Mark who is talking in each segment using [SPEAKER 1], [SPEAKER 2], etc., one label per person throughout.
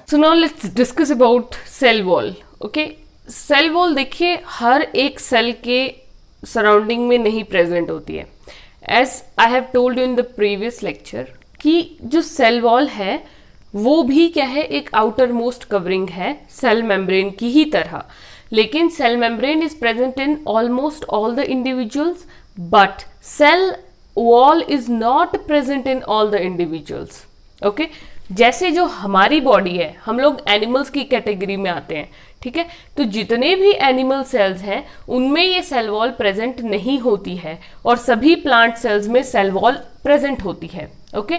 [SPEAKER 1] So now let's discuss about cell wall. Okay, cell wall देखिए हर एक cell के surrounding में नहीं प्रेजेंट होती है. As I have told you in the previous lecture कि जो सेल वॉल है वो भी क्या है, एक आउटर मोस्ट कवरिंग है सेल मेम्ब्रेन की ही तरह. लेकिन cell membrane is present in almost all the individuals, but cell wall is not present in all the individuals. Okay, जैसे जो हमारी बॉडी है, हम लोग एनिमल्स की कैटेगरी में आते हैं. ठीक है, तो जितने भी एनिमल सेल्स हैं उनमें ये सेल वॉल प्रेजेंट नहीं होती है और सभी प्लांट सेल्स में सेल वॉल प्रेजेंट होती है. ओके,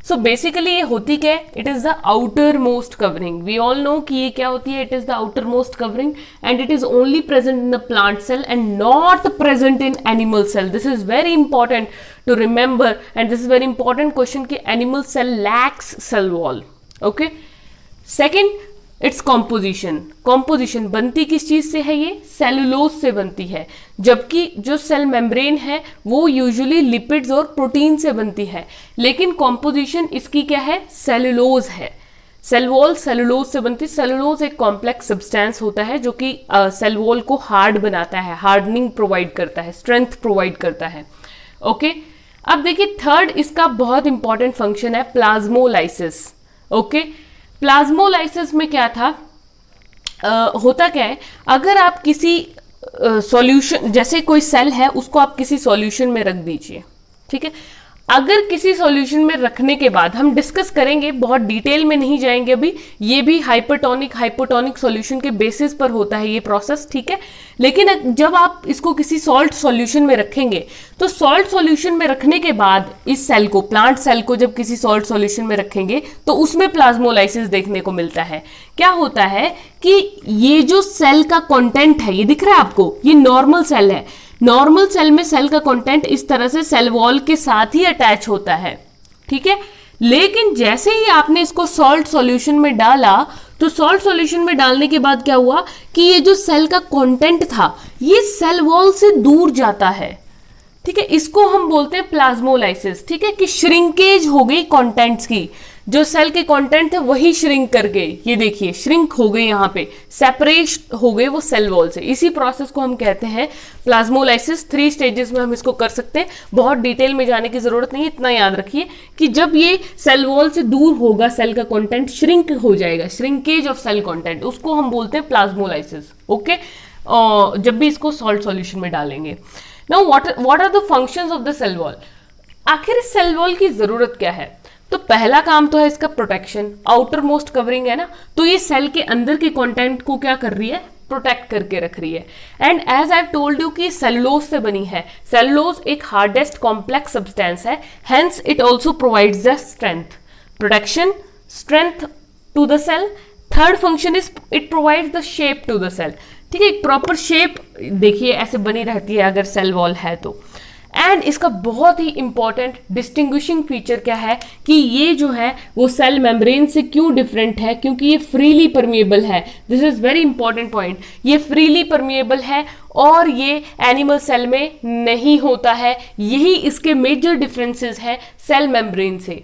[SPEAKER 1] सो बेसिकली ये होती क्या है, it is the outer most covering. We all know कि ये क्या होती है, it is the outer most covering and it is only present in the plant cell and not present in animal cell. This is very important to remember and this is very important question कि animal cell lacks cell wall. Okay, second, its composition बनती किस चीज से है, ये cellulose से बनती है, जबकि जो सेल मेम्ब्रेन है वो यूजुअली लिपिड्स और प्रोटीन से बनती है. लेकिन कॉम्पोजिशन इसकी क्या है, सेलुलोज है. सेल वॉल सेलुलोज से बनती है. सेलुलोज एक कॉम्प्लेक्स सब्सटेंस होता है जो कि सेल वॉल को हार्ड बनाता है, हार्डनिंग प्रोवाइड करता है, स्ट्रेंथ प्रोवाइड करता है. ओके, अब देखिए थर्ड इसका बहुत इंपॉर्टेंट फंक्शन है प्लाज्मोलाइसिस. ओके, प्लाज्मोलाइसिस में क्या था, होता क्या है, अगर आप किसी सॉल्यूशन, जैसे कोई सेल है उसको आप किसी सॉल्यूशन में रख दीजिए. ठीक है, अगर किसी सॉल्यूशन में रखने के बाद, हम डिस्कस करेंगे, बहुत डिटेल में नहीं जाएंगे अभी, ये भी हाइपोटोनिक सॉल्यूशन के बेसिस पर होता है ये प्रोसेस. ठीक है, लेकिन जब आप इसको किसी सॉल्ट सॉल्यूशन में रखेंगे तो सॉल्ट सॉल्यूशन में रखने के बाद इस सेल को, प्लांट सेल को जब किसी सॉल्ट सॉल्यूशन में रखेंगे तो उसमें प्लाज्मोलाइसिस देखने को मिलता है. क्या होता है कि ये जो सेल का कंटेंट है, ये दिख रहा है आपको, ये नॉर्मल सेल है. नॉर्मल सेल में सेल का कंटेंट इस तरह से सेल वॉल के साथ ही अटैच होता है. ठीक है, लेकिन जैसे ही आपने इसको सॉल्ट सॉल्यूशन में डाला तो सॉल्ट सॉल्यूशन में डालने के बाद क्या हुआ कि ये जो सेल का कंटेंट था ये सेल वॉल से दूर जाता है. ठीक है, इसको हम बोलते हैं प्लाज्मोलाइसिस. ठीक है, कि श्रिंकेज हो गई कंटेंट्स की, जो सेल के कंटेंट थे वही श्रिंक कर गए. ये देखिए श्रिंक हो गए, यहाँ पे सेपरेट हो गए वो सेल वॉल से. इसी प्रोसेस को हम कहते हैं प्लाज्मोलाइसिस. 3 स्टेजेस में हम इसको कर सकते हैं, बहुत डिटेल में जाने की जरूरत नहीं है. इतना याद रखिए कि जब ये सेल वॉल से दूर होगा सेल का कंटेंट श्रिंक हो जाएगा, श्रिंकेज ऑफ सेल कंटेंट, उसको हम बोलते हैं प्लाज्मोलाइसिस. ओके, जब भी इसको सॉल्ट सॉल्यूशन में डालेंगे. Now what are the functions of the cell wall. आखिर इस सेल वॉल की जरूरत क्या है, तो पहला काम तो है इसका प्रोटेक्शन. आउटर मोस्ट कवरिंग है ना, तो ये सेल के अंदर के कंटेंट को क्या कर रही है, प्रोटेक्ट करके रख रही है. And as I told you कि सेलुलोज से बनी है. सेलुलोज एक हार्डेस्ट कॉम्प्लेक्स सब्सटेंस है, hence it also provides the strength, protection, strength to the cell. Third function is it provides the shape to the cell. ठीक है, एक proper shape देखिए ऐसे बनी रहती है अगर सेल वॉल है तो. एंड इसका बहुत ही इंपॉर्टेंट डिस्टिंग्विशिंग फीचर क्या है कि ये जो है वो सेल मेम्ब्रेन से क्यों डिफरेंट है, क्योंकि ये फ्रीली परमिएबल है. This is very important point. ये फ्रीली परमिएबल है और ये एनिमल सेल में नहीं होता है. यही इसके मेजर डिफरेंसेस है सेल मेम्ब्रेन से.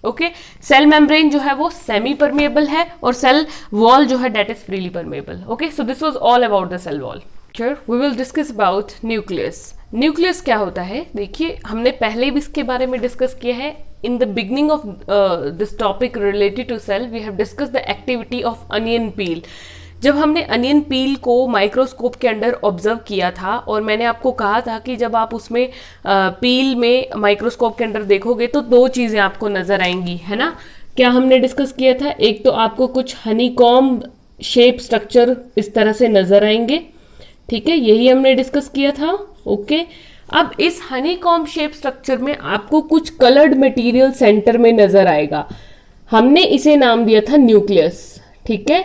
[SPEAKER 1] ओके, सेल मेम्ब्रेन जो है वो सेमी परमिएबल है और सेल वॉल जो है that is freely permeable. Okay, so this was all about the cell wall. We will discuss about nucleus. Nucleus क्या होता है, देखिए हमने पहले भी इसके बारे में डिस्कस किया है. In the beginning of this topic related to cell we have discuss the activity of onion peel. जब हमने अनियन पील को माइक्रोस्कोप के अंडर ऑब्जर्व किया था और मैंने आपको कहा था कि जब आप उसमें पील में माइक्रोस्कोप के अंदर देखोगे तो 2 चीजें आपको नजर आएंगी, है ना. क्या हमने डिस्कस किया था, एक तो आपको कुछ हनीकॉम्ब शेप स्ट्रक्चर इस तरह से नजर आएंगे. ठीक है, यही हमने डिस्कस किया था. ओके, अब इस हनीकॉम्ब शेप स्ट्रक्चर में आपको कुछ कलर्ड मटेरियल सेंटर में नजर आएगा. हमने इसे नाम दिया था न्यूक्लियस. ठीक है,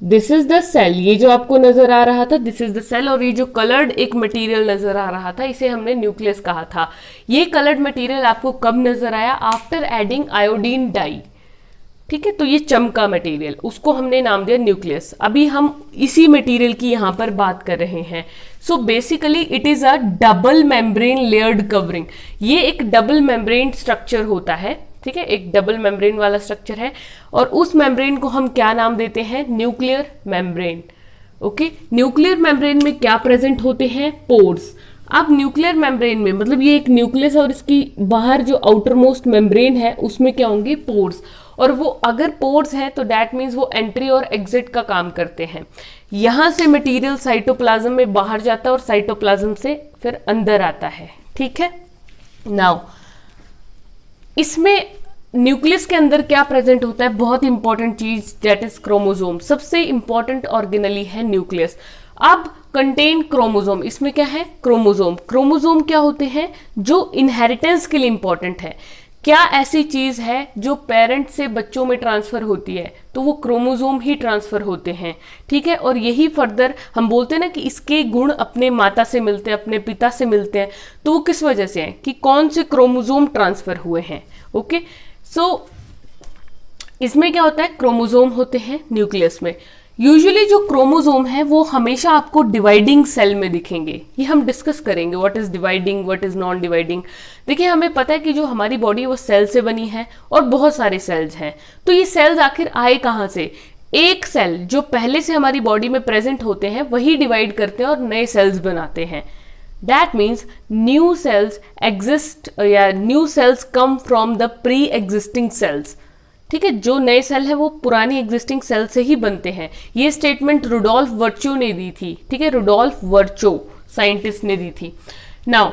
[SPEAKER 1] दिस इज द सेल. ये जो आपको नजर आ रहा था दिस इज द सेल, और ये जो कलर्ड एक मटेरियल नजर आ रहा था इसे हमने न्यूक्लियस कहा था. ये कलर्ड मटेरियल आपको कब नजर आया, आफ्टर एडिंग आयोडीन डाई. ठीक है, तो ये चमका मटेरियल, उसको हमने नाम दिया न्यूक्लियस. अभी हम इसी मटेरियल की यहां पर बात कर रहे हैं. So basically it is a double membrane layered covering. ये एक डबल मेम्ब्रेन स्ट्रक्चर होता है. ठीक है, एक डबल मेम्ब्रेन वाला स्ट्रक्चर है, और उस मेम्ब्रेन को हम क्या नाम देते हैं? Nuclear membrane. Okay, nuclear membrane में क्या प्रेजेंट होते हैं? पोर्स। अब न्यूक्लियर मेम्ब्रेन में मतलब ये एक न्यूक्लियस और इसकी बाहर जो आउटर मोस्ट मेम्ब्रेन है उसमें क्या होंगे? पोर्स। और वो अगर पोर्स है तो दैट मीन्स वो एंट्री और एग्जिट का काम करते हैं। यहां से मटेरियल साइटोप्लाज्म में बाहर जाता है और साइटोप्लाज्म से फिर अंदर आता है। ठीक है, नाउ इसमें न्यूक्लियस के अंदर क्या प्रेजेंट होता है? बहुत इंपॉर्टेंट चीज, दैट इज क्रोमोसोम। सबसे इंपॉर्टेंट ऑर्गेनली है न्यूक्लियस। अब कंटेन क्रोमोसोम, इसमें क्या है? क्रोमोसोम। क्रोमोसोम क्या होते हैं? जो इनहेरिटेंस के लिए इंपॉर्टेंट है। क्या ऐसी चीज है जो पेरेंट से बच्चों में ट्रांसफर होती है? तो वो क्रोमोसोम ही ट्रांसफर होते हैं। ठीक है, और यही फर्दर हम बोलते हैं ना कि इसके गुण अपने माता से मिलते हैं, अपने पिता से मिलते हैं। तो वो किस वजह से हैं? कि कौन से क्रोमोसोम ट्रांसफर हुए हैं। ओके, सो इसमें क्या होता है? क्रोमोसोम होते हैं न्यूक्लियस में। यूजुअली जो क्रोमोसोम है वो हमेशा आपको डिवाइडिंग सेल में दिखेंगे। ये हम डिस्कस करेंगे, what is dividing, what is non dividing. देखिए, हमें पता है कि जो हमारी बॉडी है वो सेल से बनी है और बहुत सारे सेल्स हैं। तो ये सेल्स आखिर आए कहाँ से? एक सेल जो पहले से हमारी बॉडी में प्रेजेंट होते हैं वही डिवाइड करते हैं और नए सेल्स बनाते हैं। That means new cells exist या new cells come from the pre existing cells. ठीक है, जो नए सेल है वो पुरानी एग्जिस्टिंग सेल से ही बनते हैं। ये स्टेटमेंट रुडोल्फ वर्चो ने दी थी। ठीक है, रुडोल्फ वर्चो साइंटिस्ट ने दी थी। नाउ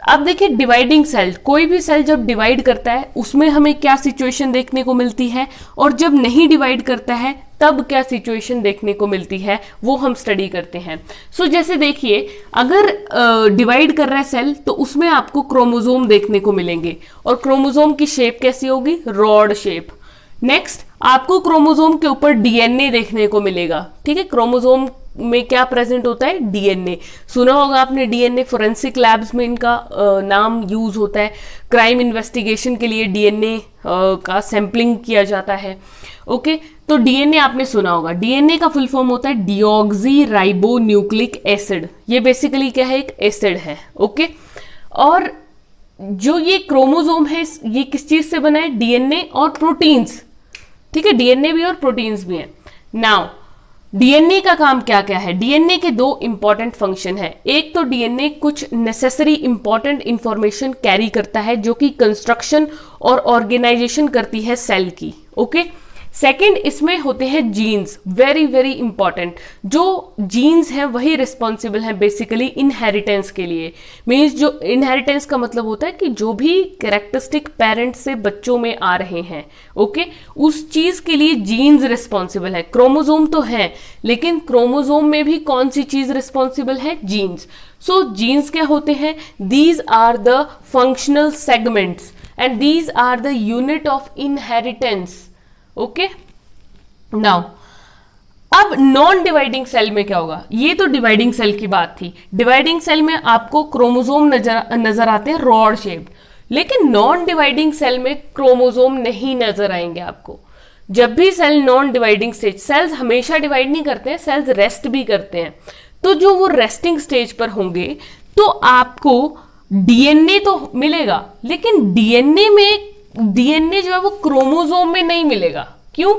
[SPEAKER 1] अब देखिए, डिवाइडिंग सेल, कोई भी सेल जब डिवाइड करता है उसमें हमें क्या सिचुएशन देखने को मिलती है, और जब नहीं डिवाइड करता है तब क्या सिचुएशन देखने को मिलती है, वो हम स्टडी करते हैं। सो जैसे देखिए, अगर डिवाइड कर रहा है सेल तो उसमें आपको क्रोमोसोम देखने को मिलेंगे, और क्रोमोसोम की शेप कैसी होगी? Rod shape. नेक्स्ट, आपको क्रोमोसोम के ऊपर डीएनए देखने को मिलेगा। ठीक है, क्रोमोसोम में क्या प्रेजेंट होता है? डीएनए। सुना होगा आपने डीएनए, फोरेंसिक लैब्स में इनका नाम यूज होता है। क्राइम इन्वेस्टिगेशन के लिए डीएनए का सैंपलिंग किया जाता है। ओके, तो डीएनए आपने सुना होगा। डीएनए का फुल फॉर्म होता है डीऑक्सी राइबो न्यूक्लिक एसिड। ये बेसिकली क्या है? एक एसिड है। ओके, और जो ये क्रोमोसोम है ये किस चीज से बना है? डीएनए और प्रोटीन्स। ठीक है, डीएनए भी और प्रोटीन्स भी हैं। नाउ डीएनए का काम क्या क्या है? डीएनए के दो इंपॉर्टेंट फंक्शन है। एक तो डीएनए कुछ नेसेसरी इंपॉर्टेंट इंफॉर्मेशन कैरी करता है जो कि कंस्ट्रक्शन और ऑर्गेनाइजेशन करती है सेल की। ओके, सेकंड, इसमें होते हैं जीन्स, वेरी वेरी इंपॉर्टेंट। जो जीन्स हैं वही रिस्पॉन्सिबल हैं बेसिकली इनहेरिटेंस के लिए। मीन्स जो इनहेरिटेंस का मतलब होता है कि जो भी कैरेक्टरिस्टिक पेरेंट्स से बच्चों में आ रहे हैं, ओके, उस चीज के लिए जीन्स रिस्पॉन्सिबल है। क्रोमोसोम तो है, लेकिन क्रोमोसोम में भी कौन सी चीज रिस्पॉन्सिबल है? जीन्स। सो जीन्स क्या होते हैं? These are the functional segments and these are the unit of inheritance. Okay, now अब नॉन डिवाइडिंग सेल में क्या होगा? ये तो डिवाइडिंग सेल की बात थी। डिवाइडिंग सेल में आपको क्रोमोसोम नजर आते हैं रॉड शेप्ड, लेकिन नॉन डिवाइडिंग सेल में क्रोमोसोम नहीं नजर आएंगे आपको। जब भी cell non dividing stage, cells हमेशा डिवाइड नहीं करते हैं, सेल्स रेस्ट भी करते हैं। तो जो वो रेस्टिंग स्टेज पर होंगे तो आपको डीएनए तो मिलेगा, लेकिन डीएनए जो है वो क्रोमोसोम में नहीं मिलेगा। क्यों?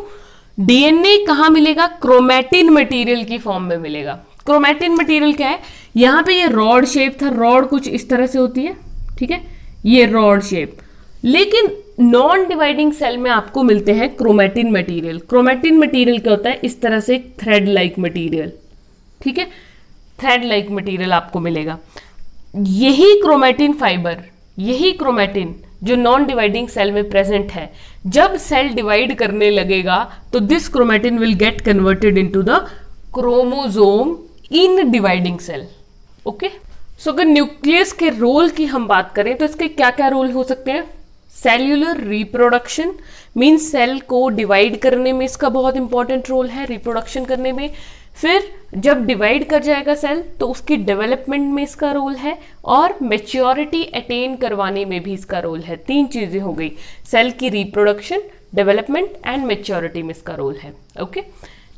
[SPEAKER 1] डीएनए कहां मिलेगा? क्रोमैटिन मटेरियल की फॉर्म में मिलेगा। क्रोमैटिन मटेरियल क्या है? यहां पे ये रॉड शेप था, रॉड कुछ इस तरह से होती है। ठीक है, ये रॉड शेप, लेकिन नॉन डिवाइडिंग सेल में आपको मिलते हैं क्रोमैटिन मटेरियल। क्रोमैटिन मटेरियल क्या होता है? इस तरह से थ्रेड लाइक मटेरियल। ठीक है, थ्रेड लाइक मटेरियल आपको मिलेगा। यही क्रोमैटिन फाइबर, यही क्रोमैटिन जो नॉन डिवाइडिंग सेल में प्रेजेंट है, जब सेल डिवाइड करने लगेगा तो this chromatin will get converted into the chromosome in dividing cell. Okay, so अगर न्यूक्लियस के रोल की हम बात करें तो इसके क्या क्या रोल हो सकते हैं? सेल्यूलर रिप्रोडक्शन, मीन्स सेल को डिवाइड करने में इसका बहुत इंपॉर्टेंट रोल है, रिप्रोडक्शन करने में। फिर जब डिवाइड कर जाएगा सेल तो उसकी डेवलपमेंट में इसका रोल है, और मेच्योरिटी अटेन करवाने में भी इसका रोल है। तीन चीजें हो गई, सेल की रिप्रोडक्शन, डेवलपमेंट एंड मेच्योरिटी में इसका रोल है। ओके,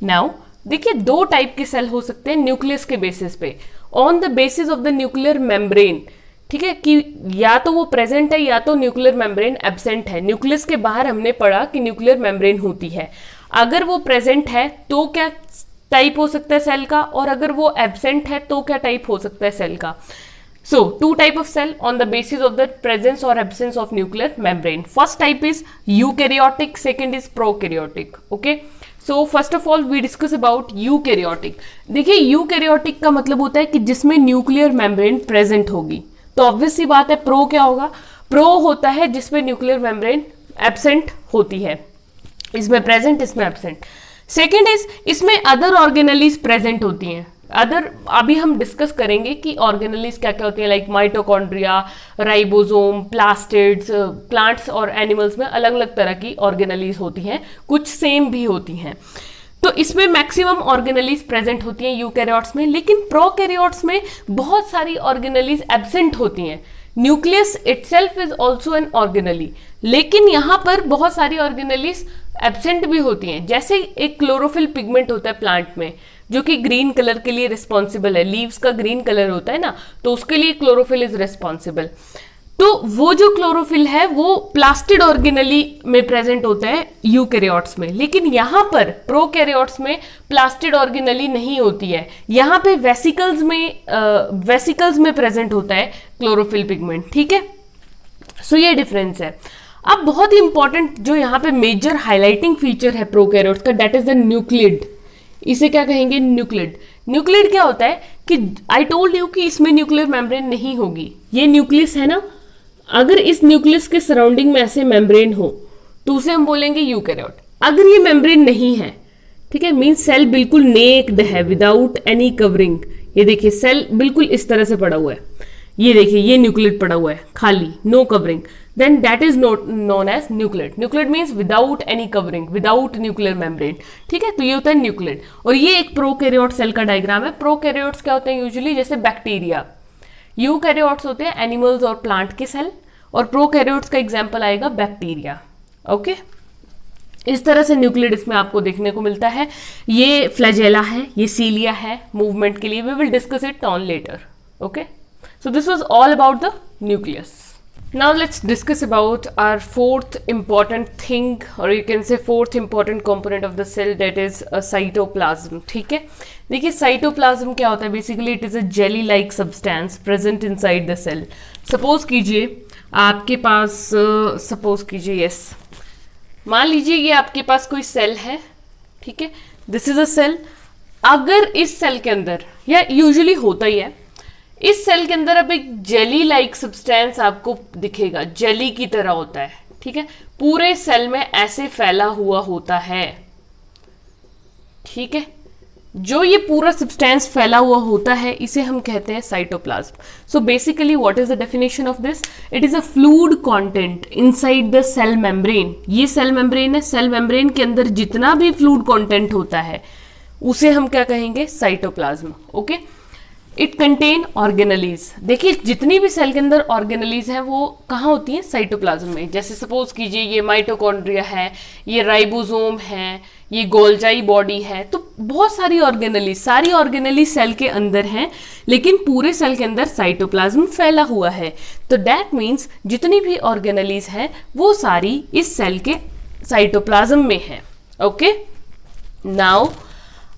[SPEAKER 1] नाउ देखिए, दो टाइप के सेल हो सकते हैं न्यूक्लियस के बेसिस पे। On the basis of the nuclear membrane, ठीक है, कि या तो वो प्रेजेंट है या तो न्यूक्लियर मेम्ब्रेन एब्सेंट है। न्यूक्लियस के बाहर हमने पढ़ा कि न्यूक्लियर मेम्ब्रेन होती है। अगर वो प्रेजेंट है तो क्या टाइप हो सकता है सेल का, और अगर वो एब्सेंट है तो क्या टाइप हो सकता है सेल का। So, two type of cell on the basis of the presence or absence of nuclear membrane. First type is eukaryotic, second is prokaryotic. Okay. So, first of all we discuss about eukaryotic. देखिए eukaryotic का मतलब होता है कि जिसमें nuclear membrane present होगी। तो obvious सी बात है प्रो क्या होगा, प्रो होता है जिसमें न्यूक्लियर मेम्ब्रेन एब्सेंट होती है, इसमें प्रेजेंट इसमें एब्सेंट। सेकेंड इज इसमें अदर ऑर्गेनेलीज प्रेजेंट होती हैं। अदर अभी हम डिस्कस करेंगे कि ऑर्गेनेलीज क्या क्या होती हैं, like mitochondria, ribosome, plastids. Plants और एनिमल्स में अलग अलग तरह की ऑर्गेनेलीज होती हैं, कुछ सेम भी होती हैं। तो इसमें मैक्सिमम ऑर्गेनेलीज प्रेजेंट होती हैं यूकैरियोट्स में, लेकिन प्रोकैरियोट्स में बहुत सारी ऑर्गेनेलीज एब्सेंट होती हैं। Nucleus itself is also an organelle, लेकिन यहाँ पर बहुत सारी ऑर्गेनेलीज एब्सेंट भी होती हैं। जैसे एक क्लोरोफिल पिगमेंट होता है प्लांट में, जो कि ग्रीन कलर के लिए रिस्पॉन्सिबल है। लीव्स का ग्रीन कलर होता है ना, तो उसके लिए क्लोरोफिल इज रिस्पॉन्सिबल। तो वो जो क्लोरोफिल है वो प्लास्टिड ऑर्गेनेली में प्रेजेंट होता है यूकैरियोट्स में, लेकिन यहाँ पर प्रोकैरियोट्स में प्लास्टिड ऑर्गेनेली नहीं होती है। यहाँ पे वेसिकल्स में प्रेजेंट होता है क्लोरोफिल पिगमेंट। ठीक है, सो ये डिफरेंस है। अब बहुत ही इंपॉर्टेंट जो यहाँ पे मेजर हाईलाइटिंग फीचर है प्रोकैरियोट्स का, दैट इज द न्यूक्लिड। इसे क्या कहेंगे, न्यूक्लिड। न्यूक्लिड क्या होता है कि आई टोल्ड यू कि इसमें न्यूक्लियर मेम्ब्रेन नहीं होगी। ये न्यूक्लियस है ना, अगर इस न्यूक्लियस के सराउंडिंग में ऐसे मेम्ब्रेन हो तो उसे हम बोलेंगे यूकैरियोट। अगर ये मेम्ब्रेन नहीं है, ठीक है, मींस सेल बिल्कुल नेक्ड है विदाउट एनी कवरिंग। ये देखिए सेल बिल्कुल इस तरह से पड़ा हुआ है, ये देखिए ये न्यूक्लियड पड़ा हुआ है खाली, no covering, then that is known as nucleate. Nucleate means without any covering, without nuclear membrane. ठीक है, तो ये होता है न्यूक्लियड। और ये एक प्रोकैरियोट सेल का डायग्राम है। प्रोकैरियोट्स क्या होते हैं यूजुअली, जैसे बैक्टीरिया। यूकैरियोट्स होते हैं एनिमल्स और प्लांट के सेल, और प्रोकैरियोट्स का एग्जाम्पल आएगा बैक्टीरिया। ओके, इस तरह से न्यूक्लियड इसमें आपको देखने को मिलता है। ये फ्लैजेला है, ये सीलिया है मूवमेंट के लिए। We will discuss it on later. Okay, so this was all about the nucleus. Now let's discuss about our fourth important thing, or you can say fourth important component of the cell, that is a cytoplasm. ठीक है, देखिए cytoplasm क्या होता है, basically it is a jelly like substance present inside the cell. Suppose कीजिए आपके पास, suppose कीजिए yes, मान लीजिए ये आपके पास कोई सेल है। ठीक है, दिस इज अ सेल। अगर इस सेल के अंदर, या यूजुअली होता ही है, इस सेल के अंदर अब एक जेली लाइक सब्सटेंस आपको दिखेगा, जेली की तरह होता है। ठीक है, पूरे सेल में ऐसे फैला हुआ होता है। ठीक है, जो ये पूरा सब्सटेंस फैला हुआ होता है इसे हम कहते हैं cytoplasm. So basically what is the definition of this, it is a fluid content inside the cell membrane. ये सेल मेम्ब्रेन है, सेल मेम्ब्रेन के अंदर जितना भी फ्लूइड कंटेंट होता है उसे हम क्या कहेंगे, cytoplasm. Okay, it contain organelles. देखिए जितनी भी सेल के अंदर ऑर्गेनेलीज हैं वो कहाँ होती हैं, साइटोप्लाज्म में। जैसे सपोज कीजिए ये माइटोकॉन्ड्रिया है, ये राइबोसोम है, ये गोल्जाई बॉडी है। तो बहुत सारी ऑर्गेनेलीज, सारी ऑर्गेनेलीज सेल के अंदर हैं, लेकिन पूरे सेल के अंदर साइटोप्लाज्म फैला हुआ है। तो दैट मीन्स जितनी भी ऑर्गेनेलीज हैं वो सारी इस सेल के साइटोप्लाज्म में है। ओके, नाउ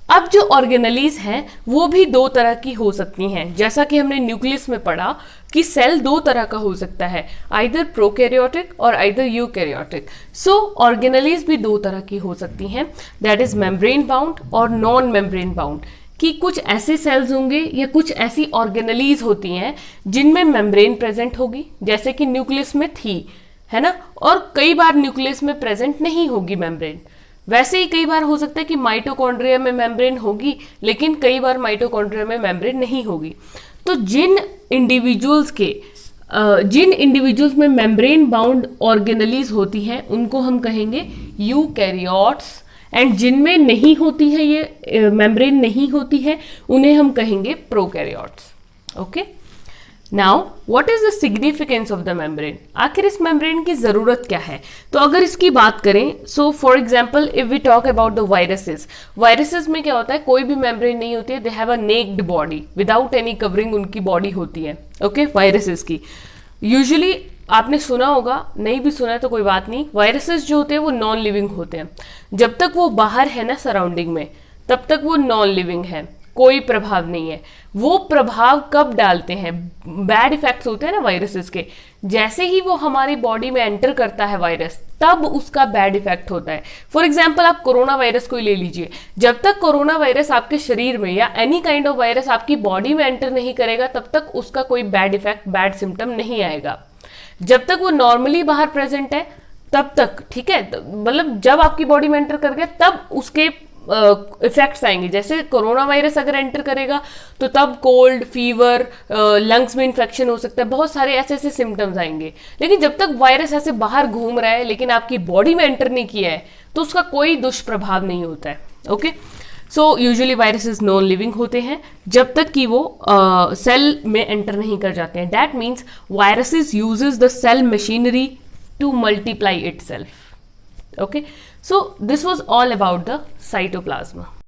[SPEAKER 1] अब जो ऑर्गेनेलीज हैं वो भी दो तरह की हो सकती हैं। जैसा कि हमने न्यूक्लियस में पढ़ा कि सेल दो तरह का हो सकता है, आइदर प्रोकैरियोटिक और आइदर यूकैरियोटिक। सो ऑर्गेनेलीज भी दो तरह की हो सकती हैं, दैट इज मेम्ब्रेन बाउंड और नॉन मेम्ब्रेन बाउंड। कि कुछ ऐसे सेल्स होंगे या कुछ ऐसी ऑर्गेनेलीज होती हैं जिनमें मेम्ब्रेन प्रेजेंट होगी, जैसे कि न्यूक्लियस में थी, है ना, और कई बार न्यूक्लियस में प्रेजेंट नहीं होगी मेम्ब्रेन। वैसे ही कई बार हो सकता है कि माइटोकॉन्ड्रिया में मेम्ब्रेन होगी, लेकिन कई बार माइटोकॉन्ड्रिया में मेम्ब्रेन नहीं होगी। तो जिन इंडिविजुअल्स में मेम्ब्रेन बाउंड ऑर्गेनेलीज होती हैं उनको हम कहेंगे यूकैरियोट्स, एंड जिनमें नहीं होती है, ये मेम्ब्रेन नहीं होती है, उन्हें हम कहेंगे prokaryotes. Okay, now what is the significance of the membrane, आखिर इस मेम्ब्रेन की जरूरत क्या है। तो अगर इसकी बात करें, so for example if we talk about the viruses, viruses में क्या होता है, कोई भी मेम्ब्रेन नहीं होती है, they have a naked body, without any covering उनकी बॉडी होती है। ओके, वायरसेस की यूजुअली आपने सुना होगा, नहीं भी सुना है तो कोई बात नहीं, वायरसेस जो होते हैं वो नॉन लिविंग होते हैं। जब तक वो बाहर है ना सराउंडिंग में, तब तक वो नॉन लिविंग है, कोई प्रभाव नहीं है। वो प्रभाव कब डालते हैं, बैड इफेक्ट्स होते हैं ना वायरसेस के, जैसे ही वो हमारी बॉडी में एंटर करता है वायरस, तब उसका बैड इफेक्ट होता है। फॉर एग्जाम्पल आप कोरोना वायरस को ही ले लीजिए, जब तक कोरोना वायरस आपके शरीर में या एनी काइंड ऑफ वायरस आपकी बॉडी में एंटर नहीं करेगा, तब तक उसका कोई बैड इफेक्ट, बैड सिम्टम नहीं आएगा। जब तक वो नॉर्मली बाहर प्रेजेंट है तब तक ठीक है, मतलब जब आपकी बॉडी में एंटर कर गया तब उसके इफेक्ट्स आएंगे। जैसे कोरोना वायरस अगर एंटर करेगा तो तब कोल्ड, फीवर, लंग्स में इन्फेक्शन हो सकता है, बहुत सारे ऐसे ऐसे सिम्टम्स आएंगे। लेकिन जब तक वायरस ऐसे बाहर घूम रहा है लेकिन आपकी बॉडी में एंटर नहीं किया है, तो उसका कोई दुष्प्रभाव नहीं होता है। Okay, so usually viruses non living होते हैं जब तक कि वो सेल में एंटर नहीं कर जाते हैं। That means viruses uses the cell machinery to multiply itself. Okay, so this was all about the cytoplasm.